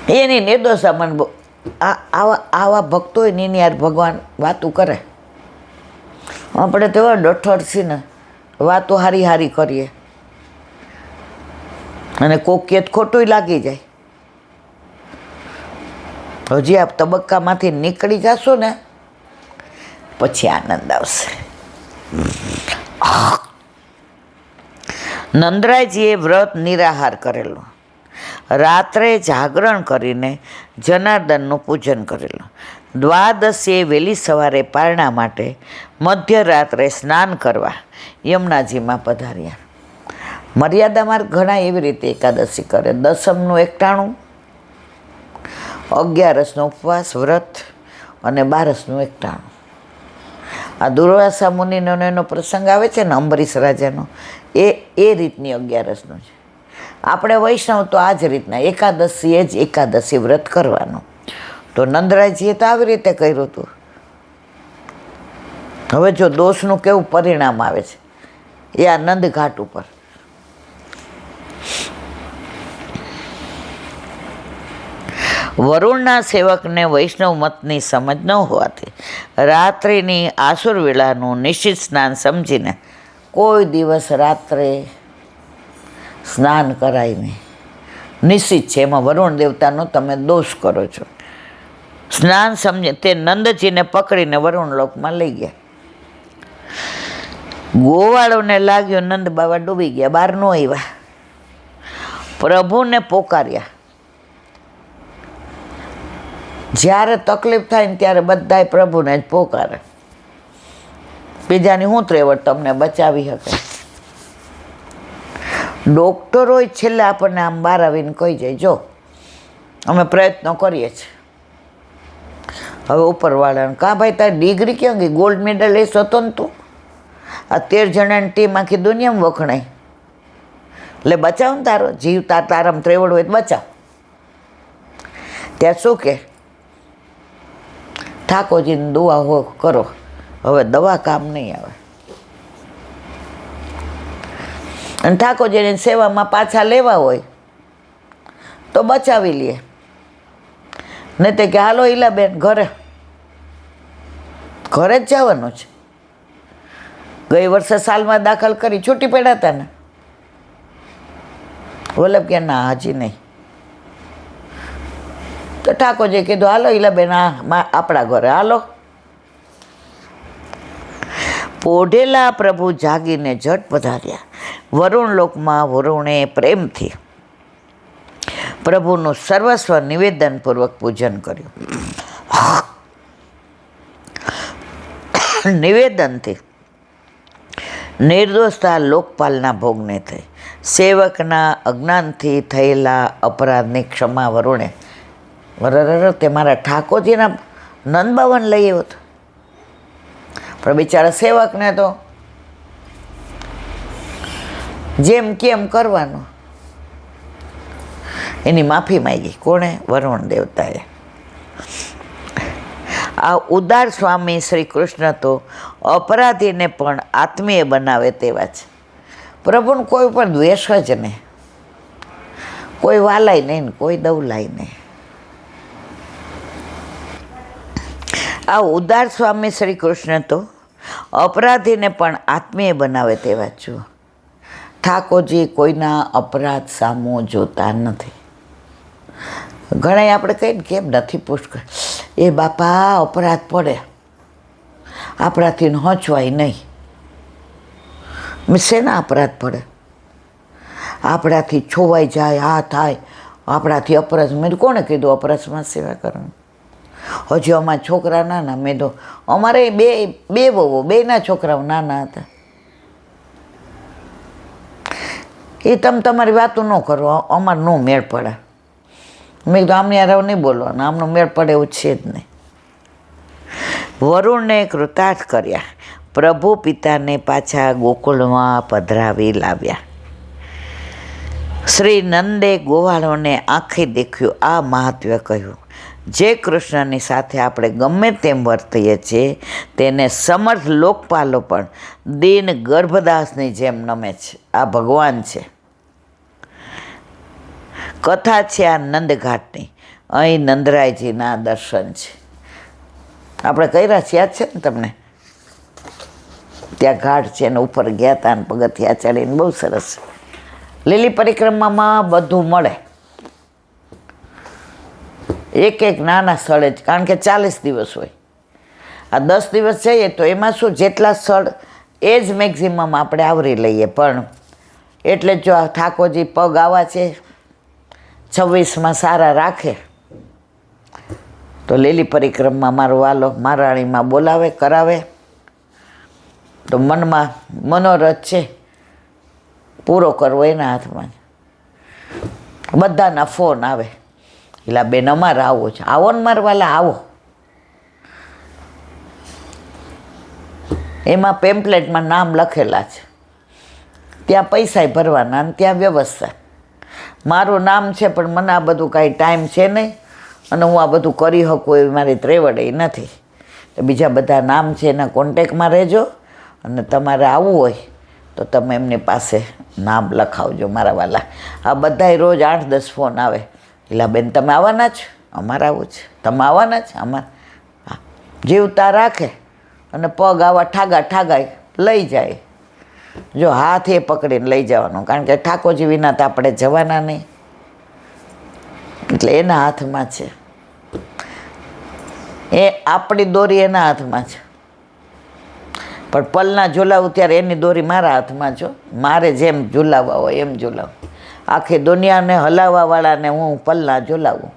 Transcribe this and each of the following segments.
એની નિર્દોષા મન આવા ભક્તોય એની યાર ભગવાન વાતું કરે. આપણે તો એવા ડઠળ છીએ ને, વાતો હારી હારી કરીએ અને કોકિયત ખોટું લાગી જાય. હજી આ તબક્કામાંથી નીકળી જશો ને પછી આનંદ આવશે. નંદરાયજીએ વ્રત નિરાહાર કરેલું, રાત્રે જાગરણ કરીને જનાર્દનનું પૂજન કરેલું. દ્વાદશીએ વહેલી સવારે પારણા માટે મધ્યરાત્રે સ્નાન કરવા યમુનાજીમાં પધાર્યા. મર્યાદામાં ઘણા એવી રીતે એકાદશી કરે. દસમનું એકટાણું, 11રસનો ઉપવાસ વ્રત અને 12રસનું એકટાણું. આ દુર્વાસા મુનિનો એનો પ્રસંગ આવે છે ને અંબરીશ રાજાનો, એ રીતની 11રસનું છે. આપણે વૈષ્ણવ તો આ જ રીતના એકાદશીએ જ એકાદશી વ્રત કરવાનું. તો નંદરાયજીએ તો આવી રીતે કર્યું હતું. હવે જો દોષનું કેવું પરિણામ આવે છે એ આ નંદઘાટ ઉપર. વરુણના સેવકને વૈષ્ણવ મતની સમજ ન હોવાથી રાત્રિની આસુર વેળાનું નિશ્ચિત સ્નાન સમજીને કોઈ દિવસ રાત્રે સ્નાન કરાય નહીં. નિશ્ચિત છે, એમાં વરુણ દેવતાનો તમે દોષ કરો છો. સ્નાન સમજે તે નંદજીને પકડીને વરુણ લોકમાં લઈ ગયા. ગોવાળોને લાગ્યું નંદ બાબા ડૂબી ગયા, બહાર ન આવ્યા. પ્રભુને પોકાર્યા. જ્યારે તકલીફ થાય ને ત્યારે બધાય પ્રભુને જ પોકારે. બીજાની શું ત્રેવડ તમને બચાવી શકે? ડૉક્ટરોય છેલ્લે આપણને આમ બહાર આવીને કહી જાય, જો અમે પ્રયત્નો કરીએ છીએ. હવે ઉપરવાળાને કાં ભાઈ તારી ડિગ્રી ક્યાં ગઈ? ગોલ્ડ મેડલિસ્ટ હતો ને તું, આ 13 જણાની ટીમ આખી દુનિયામાં વખણાય. એટલે બચાવ ને તારો જીવ, તારામાં ત્રેવડ હોય તો બચાવ. ત્યાં શું કે ઠાકોરજીની દુઆ હો કરો, હવે દવા કામ નહીં આવે. અને ઠાકોરજીની સેવામાં પાછા લેવા હોય તો બચાવી લે. નહીં તે કે હાલો ઈલાબેન ઘરે જ જવાનું છે. ગઈ વર્ષે સાલમાં દાખલ કરી છૂટી પડ્યા હતા ને, વલ્લભ કે ના હજી નહીં. તો ઠાકોરજી કીધું હાલો ઈલાબેન આપણા ઘરે હાલો. પોઢેલા પ્રભુ જાગીને ઝટ પધાર્યા. વરુણ લોકમાં વરુણે પ્રેમથી પ્રભુનું સર્વસ્વ નિવેદનપૂર્વક પૂજન કર્યું. નિવેદનથી નિર્દોષતા લોકપાલના ભોગને થઈ. સેવકના અજ્ઞાનથી થયેલા અપરાધની ક્ષમા વરુણે. તે મારા ઠાકોરજીના નંદબાવન લઈ આવ્યો હતો, પણ બિચારા સેવકને તો જેમ કેમ કરવાનું. એની માફી માંગી. કોણે? વરુણ દેવતાએ. આ ઉદાર સ્વામી શ્રી કૃષ્ણ તો અપરાધીને પણ આત્મીય બનાવે તેવા છે. પ્રભુને કોઈ પણ દ્વેષ જ નહીં, કોઈ વાલાય નહીં, કોઈ દવલાય નહીં. આ ઉદાર સ્વામી શ્રી કૃષ્ણ તો અપરાધીને પણ આત્મીય બનાવે તેવા છો. ઠાકોરજી કોઈના અપરાધ સામો જોતા નથી. ઘણા આપણે કહીએ કેમ નથી પૂછ, એ બાપા અપરાધ પડે આપણાથી હચવાય નહીં. શેના અપરાધ પડે? આપણાથી છોવાઈ જાય, આ થાય, આપણાથી અપરાધ. મેં કોણે કીધું અપરાધમાં સેવા કરવાની? હજી અમારા છોકરા નાના. મેં તો અમારે બે બહુ બેના છોકરાઓ નાના હતા. એ તમે તમારી વાતો ન કરો, અમારે ન મેળ પડે. મેં કીધું આમને યાર નહીં બોલવાનું, આમનો મેળ પડે એવું છે જ નહીં. વરુણને કૃતાર્થ કર્યા. પ્રભુ પિતાને પાછા ગોકુળમાં પધરાવી લાવ્યા. શ્રી નંદે ગોવાળોને આંખે દેખ્યું આ મહાત્મ્ય કહ્યું. જે કૃષ્ણની સાથે આપણે ગમે તેમ વર્તીએ છીએ તેને સમર્થ લોકપાલો પણ દીન ગર્ભદાસની જેમ નમે છે. આ ભગવાન છે. કથા છે આ નંદઘાટની. અહીં નંદરાયજીના દર્શન છે. આપણે કર્યા છે, યાદ છે ને તમને? ત્યાં ઘાટ છે ને ઉપર ગયા હતા ને પગથિયા ચડીને બહુ સરસ. લીલી પરિક્રમામાં બધું મળે, એક એક નાના સ્થળે જ, કારણ કે 40 દિવસ હોય. આ 10 દિવસ જઈએ તો એમાં શું, જેટલા સ્થળ એ જ મેક્ઝિમમ આપણે આવરી લઈએ. પણ એટલે જો આ ઠાકોરજી પગ આવા છે 26માં સારા રાખે તો લીલી પરિક્રમા મારો વાલો મહારાણીમાં બોલાવે, કરાવે તો મનમાં મનોરથ છે પૂરો કરવો એના હાથમાં. બધાના ફોન આવે, એટલે બેન અમારે આવો છે, આવો ને મારા વાલા આવો. એમાં પેમ્પલેટમાં નામ લખેલા છે, ત્યાં પૈસા ભરવાના અને ત્યાં વ્યવસ્થા. મારું નામ છે પણ મને આ બધું કાંઈ ટાઈમ છે નહીં અને હું આ બધું કરી શકું એવી મારી ત્રેવડ એ નથી. બીજા બધા નામ છે એના કોન્ટેકમાં રહેજો અને તમારે આવવું હોય તો તમે એમની પાસે નામ લખાવજો મારા વાલા. આ બધાય રોજ 8-10 ફોન આવે, એટલે બેન તમે આવવાના જ, અમારે આવું છે, તમે આવવાના જ, અમારે. જીવતા રાખે અને પગ આવા ઠાગા ઠાગાય લઈ જાય. જો હાથ એ પકડીને લઈ જવાનું, કારણ કે ઠાકોરજી વિના તો આપણે જવાના નહીં, એટલે એના હાથમાં છે. એ આપણી દોરી એના હાથમાં છે, પણ પલના ઝુલાવું ત્યારે એની દોરી મારા હાથમાં છો. મારે જેમ ઝુલાવવા હોય એમ ઝુલાવું. આખી દુનિયાને હલાવવાવાળાને હું પલના ઝુલાવું.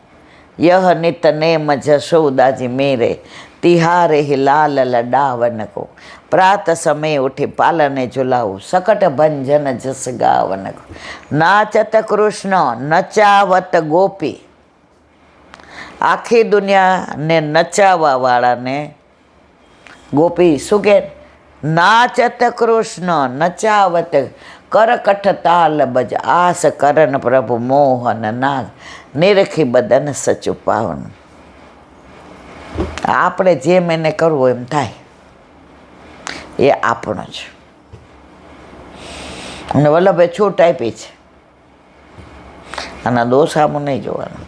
યહ નિત નેમ જશોદાજી મેરે તિહારે હિ લાલ લડાવન કો પ્રાત સમય ઉઠી પાલને ઝુલાવું સકટ ભંજન જસ ગાવન કો નાચત કૃષ્ણ નચાવત ગોપી. આખી દુનિયાને નચાવવા વાળાને ગોપી શું કે? નાચત કૃષ્ણ નચાવત કરકઠ તાલ બજ આસ કરન પ્રભુ મોહન નાગ નિરખી બદન સચુ પાવન. આપણે જેમ એને કરવું એમ થાય, એ આપણો જ. અને વલ્લભે છૂટ આપી છે, આના દોષ સામું નહીં જોવાનું.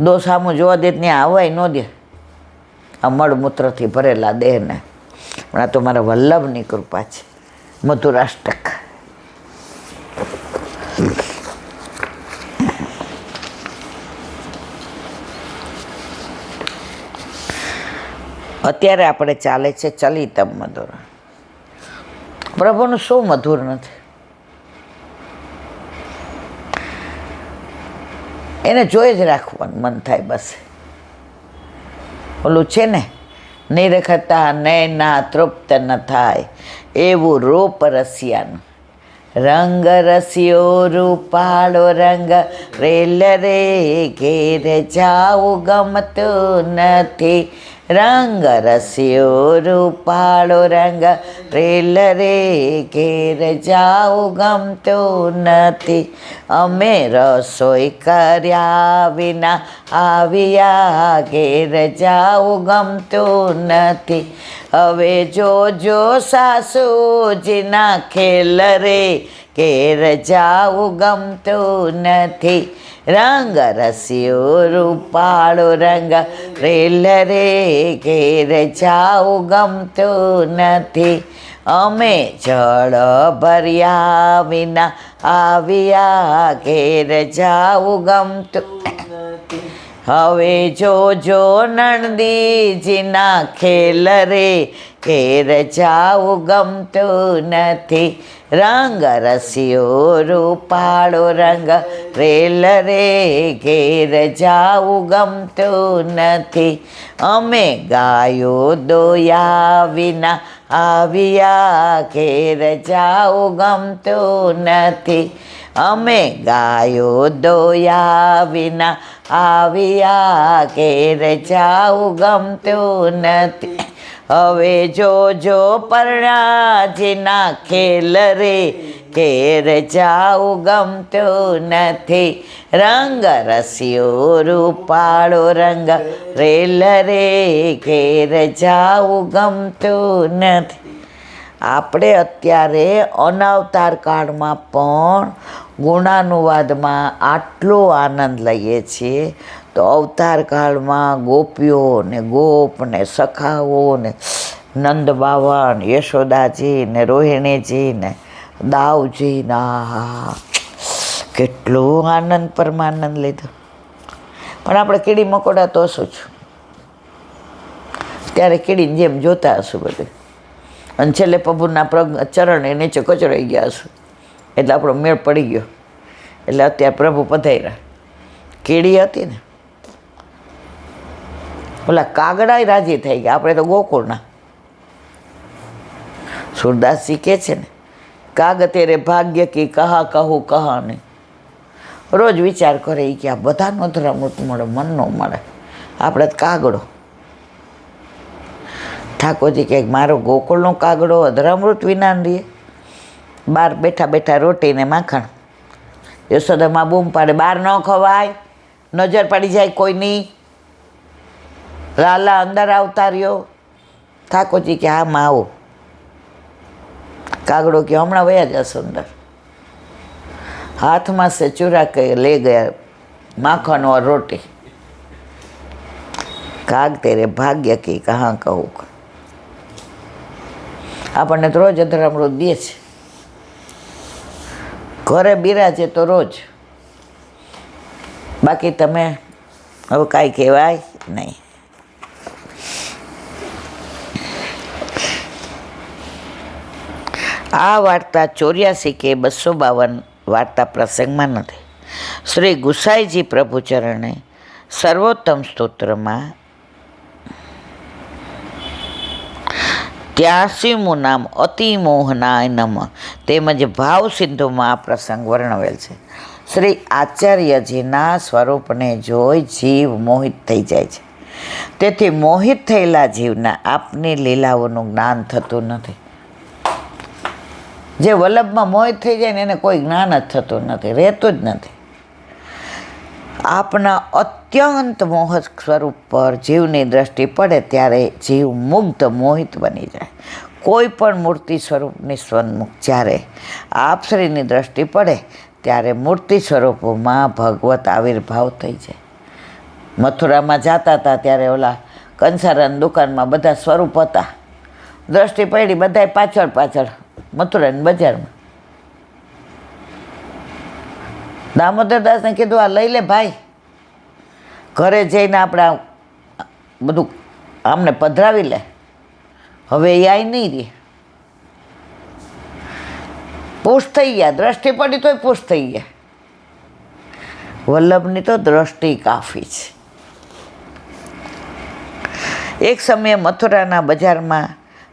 દોષ સામું જોવા દે ત્યાં આવવાય ન દે આ મળમૂત્રથી ભરેલા દેહને. પણ આ તો મારા વલ્લભની કૃપા છે. મધુરાષ્ટક. અત્યારે આપણે ચાલે છે ચલિતમ મધુર. પ્રભુનું શું મધુર નથી? એને જોઈ જ રાખવાનું મન થાય બસ. ઓલું છે ને, નિરખતા નૈના તૃપ્ત ન થાય એવું રૂપ રસિયાનું. રંગ રસિયો રૂપાળો રંગ રેલ રે ઘેર જાવું ગમતું નથી. રંગ રસિયો રૂપાળો રંગ રેલ રે ઘેર જાવું ગમતું નથી. અમે રસોઈ કર્યા વિના આવ્યા ઘેર જાવું ગમતું નથી. હવે જોજો સાસુજીના ખેલ રે ઘેર જાવું ગમતું નથી. રંગ રસિયો રૂપાળો રંગ રેલ રે ઘેર જાવું ગમતું નથી. અમે જળ ભર્યા વિના આવ્યા ઘેર જાવું ગમતું. હવે જોજો નણદીજીના ખેલ રે ઘેર જાવું ગમતું નથી. રંગ રસિયો રૂપાળો રંગ રેલ રે ઘેર જાવું ગમતું નથી. અમે ગાયો દોયા વિના આવ્યા ઘેર જાવું ગમતું નથી. અમે ગાયો દોયા વિના આવ્યા ઘેર જાવું ગમતું નથી. હવે જોજો પરણાજીના ખેલ રે ઘેર જાવું ગમતું નથી. રંગ રસિયો રૂપાળો રંગ રેલ રે ઘેર જાવું ગમતું નથી. આપણે અત્યારે અનાવતાર કાળમાં પણ ગુણાનુવાદમાં આટલો આનંદ લઈએ છીએ તો અવતાર કાળમાં ગોપીઓ ને ગોપ ને સખાઓ ને નંદ બાવા ને યશોદાજી ને રોહિણીજી ને દાવજી ના કેટલો આનંદ પરમાનંદ લીધો. પણ આપણે કીડી મકોડા તો શું છું, ત્યારે કીડીને જેમ જોતા હશું બધું, અને છેલ્લે પ્રભુના ચરણ એ નીચે કચરાઈ ગયા હશું, એટલે આપણો મેળ પડી ગયો. એટલે અત્યારે પ્રભુ પધાર્યા. કીડી હતી ને, ઓલા કાગડાય રાજી થઈ ગયા. આપણે તો ગોકુળના સુરદાસજી કહે છે ને, કાગ તેરે ભાગ્ય કી કહા કહું કહા નહીં. રોજ વિચાર કરે કે આ બધાનો અધરામૃત મળે, મન ન મળે, આપણે તો કાગડો. ઠાકોરજી કહે મારો ગોકુળનો કાગડો અધરામૃત વિના રહીએ. બહાર બેઠા બેઠા રોટી ને માખણ. યશોદામાં બૂમ પાડે, બહાર ન ખવાય, નજર પડી જાય કોઈની. લાલા અંદર આવતા રહ્યો. ઠાકોરજી કે હા માં આવો. કાગડો કે હમણાં વયા જશો અંદર. હાથમાં સે ચૂરા કે લે ગયા માખણ ઓર રોટી. કાગ તેરે ભાગ્ય કી કહાં કહું. આપણને તો રોજ અધરામૃત દે છે. ઘરે બિરાજે તો રોજ, બાકી તમે હવે કાંઈ કહેવાય નહીં. આ વાર્તા 84 કે 252 વાર્તા પ્રસંગમાં નથી. શ્રી ગુસાઈજી પ્રભુચરણે સર્વોત્તમ સ્તોત્રમાં 83મું નામ અતિ મોહનાય નમઃ તેમજ ભાવ સિંધુમાં આ પ્રસંગ વર્ણવેલ છે. શ્રી આચાર્યજીના સ્વરૂપને જોઈ જીવ મોહિત થઈ જાય છે. તેથી મોહિત થયેલા જીવના આપની લીલાઓનું જ્ઞાન થતું નથી. જે વલ્લભમાં મોહિત થઈ જાય ને એને કોઈ જ્ઞાન જ થતું નથી, રહેતું જ નથી. આપના અત્યંત મોહક સ્વરૂપ પર જીવની દ્રષ્ટિ પડે ત્યારે જીવ મુગ્ધ મોહિત બની જાય. કોઈ પણ મૂર્તિ સ્વરૂપની સન્મુખ જ્યારે આપશ્રીની દ્રષ્ટિ પડે ત્યારે મૂર્તિ સ્વરૂપોમાં ભગવત આવિર્ભાવ થઈ જાય. મથુરામાં જતા હતા ત્યારે ઓલા કંસારાની દુકાનમાં બધા સ્વરૂપ હતા. દ્રષ્ટિ પડી, બધાય પાછળ પાછળ મથુરાની બજારમાં. દામોદરદાસને કીધું આ લઈ લે ભાઈ, ઘરે જઈને આપણે બધું આમને પધરાવી લે, હવે એ આઈ નહીં રહે. પુશ થઈ ગયા, દ્રષ્ટિ પડી તોય પુશ થઈ ગયા. વલ્લભની તો દ્રષ્ટિ કાફી છે. એક સમયે મથુરાના બજારમાં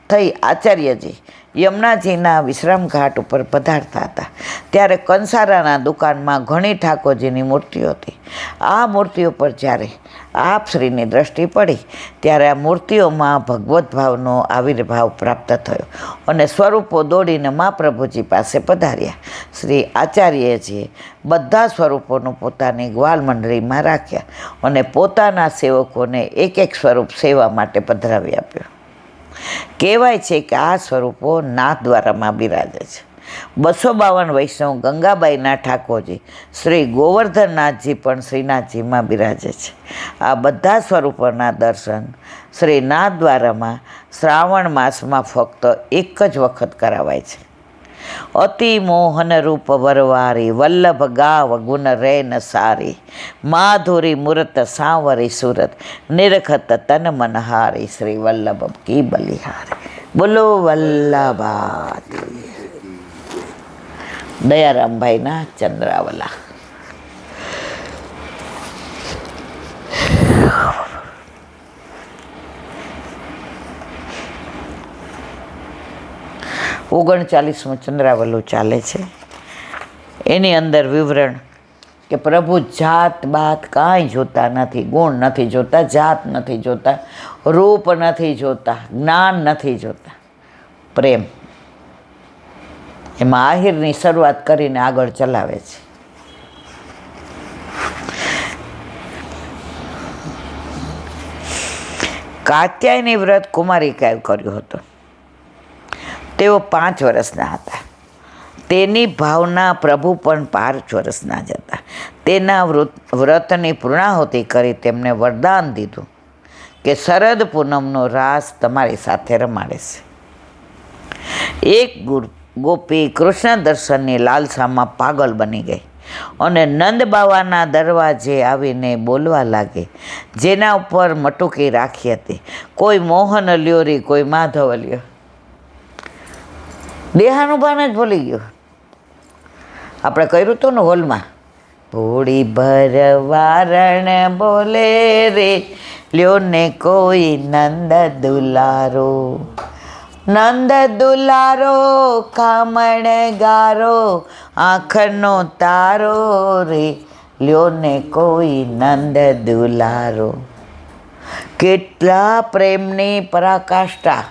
થઈ આચાર્યજી યમુનાજીના વિશ્રામ ઘાટ ઉપર પધારતા હતા ત્યારે કંસારાના દુકાનમાં ઘણી ઠાકોરજીની મૂર્તિઓ હતી. આ મૂર્તિઓ પર જ્યારે આપ શ્રીની દ્રષ્ટિ પડી ત્યારે આ મૂર્તિઓમાં ભગવત ભાવનો આવિર્ભાવ પ્રાપ્ત થયો અને સ્વરૂપો દોડીને મહાપ્રભુજી પાસે પધાર્યા. શ્રી આચાર્યજીએ બધા સ્વરૂપોનું પોતાની ગ્વાલ મંડળીમાં રાખ્યા અને પોતાના સેવકોને એક એક સ્વરૂપ સેવા માટે પધરાવી આપ્યો. કહેવાય છે કે આ સ્વરૂપો નાથદ્વારામાં બિરાજે છે. 252 વૈષ્ણવ ગંગાબાઈના ઠાકોરજી શ્રી ગોવર્ધનનાથજી પણ શ્રીનાથજીમાં બિરાજે છે. આ બધા સ્વરૂપોના દર્શન શ્રી નાથદ્વારામાં શ્રાવણ માસમાં ફક્ત એક જ વખત કરાવાય છે. અતિ મોહન રૂપ વરવારી વલ્લભ ગાવ ગુણ રેન સારી માધુરી મૂર્ત સાંવરી સુરત નિરખત તન મનહારી શ્રી વલ્લભ કી બલિહારી. બોલો વલ્લભા દયારામભાઈના ચંદ્રાવલા. ઓગણચાલીસમું ચંદ્રાવલું ચાલે છે. એની અંદર વિવરણ કે પ્રભુ જાત બાત કાંઈ જોતા નથી, ગુણ નથી જોતા, જાત નથી જોતા, રૂપ નથી જોતા, જ્ઞાન નથી જોતા, પ્રેમ. એમાં આહિરની શરૂઆત કરીને આગળ ચલાવે છે. કાત્યાયની વ્રત કુમારિકાએ કર્યો હતો. તેઓ 5 વર્ષના હતા તેની ભાવના પ્રભુ પણ 5 વર્ષના જ હતા. તેના વ્રતની પૂર્ણાહુતિ કરી તેમને વરદાન દીધું કે શરદ પૂનમનો રાસ તમારી સાથે રમાડે છે. એક ગોપી કૃષ્ણ દર્શનની લાલસામાં પાગલ બની ગઈ અને નંદ બાવાના દરવાજે આવીને બોલવા લાગી, જેના ઉપર મટુકી રાખી હતી, કોઈ મોહન લ્યો રે, કોઈ માધવ લ્યો. દેહાનું ભાન જ ભૂલી ગયો. આપણે કર્યું હતું ને હોલમાં, થોડી ભરવારણ બોલે રે, લ્યો ને કોઈ નંદ દુલારો, નંદ દુલારો ખામણ ગારો, આંખનો તારો રે, લ્યો ને કોઈ નંદ દુલારો. કેટલા પ્રેમની પરાકાષ્ઠા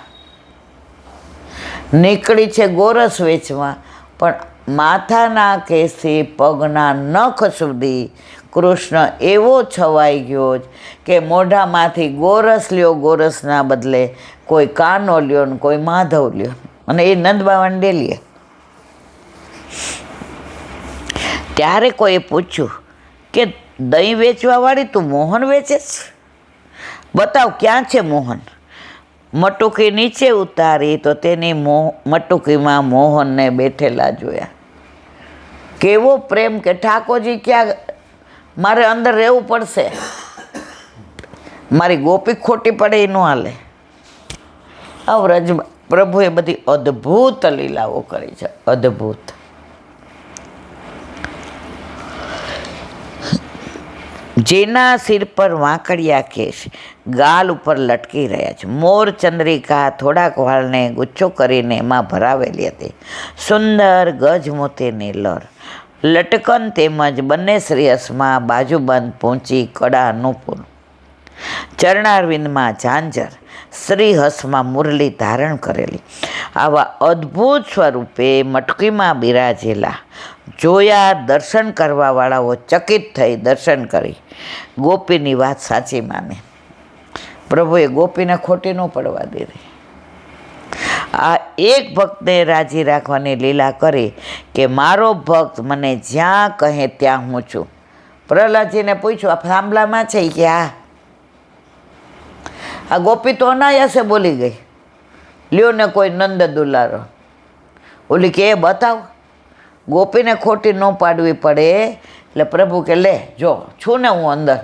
નીકળી છે ગોરસ વેચવા, પણ માથાના કેસથી પગના નખ સુધી કૃષ્ણ એવો છવાઈ ગયો કે મોઢામાંથી ગોરસ લ્યો, ગોરસના બદલે કોઈ કાનો લ્યો ને કોઈ માધવ લ્યો, અને એ નંદબાવાને ડેલીએ. ત્યારે કોઈએ પૂછ્યું કે દહીં વેચવાવાળી તું મોહન વેચેસ? બતાવ ક્યાં છે મોહન. મટુકી નીચે ઉતારી તો તેની મટુકીમાં મોહનને બેઠેલા જોયા. કેવો પ્રેમ કે ઠાકોરજી ક્યાં, મારે અંદર રહેવું પડશે, મારી ગોપી ખોટી પડે એ ન હાલે. આ વ્રજ પ્રભુએ બધી અદ્ભુત લીલાઓ કરી છે, અદ્ભુત. જેના સિર પર વાંકડિયા કેશ ગાલ ઉપર લટકી રહ્યા છે. મોર ચંદ્રિકા થોડાક વાળને ગુચ્છો કરીને એમાં ભરાવેલી હતી. સુંદર ગજમોતીની લર, લટકન તેમજ બંને શ્રેયસમાં બાજુબંધ પહોંચી કડા નૂપુર, ચરણારવિંદમાં ઝાંઝર, શ્રીહસમાં મુરલી ધારણ કરેલી, આવા અદ્ભુત સ્વરૂપે મટકીમાં બિરાજેલા જોયા દર્શન કરવાવાળાઓ ચકિત થઈ દર્શન કરી ગોપીની વાત સાચી માને. પ્રભુએ ગોપીને ખોટી ન પડવા દીધી. આ એક ભક્તને રાજી રાખવાની લીલા કરી કે મારો ભક્ત મને જ્યાં કહે ત્યાં હું છું. પ્રહલાદજીને પૂછ્યું, આ થાંભલામાં છે કે આ ગોપી તો અનાયાસે બોલી ગઈ, લ્યો ને કોઈ નંદ દુલારો. ઓલી કે એ બતાવ. ગોપીને ખોટી ન પાડવી પડે એટલે પ્રભુ કે લે જો છું ને હું અંદર.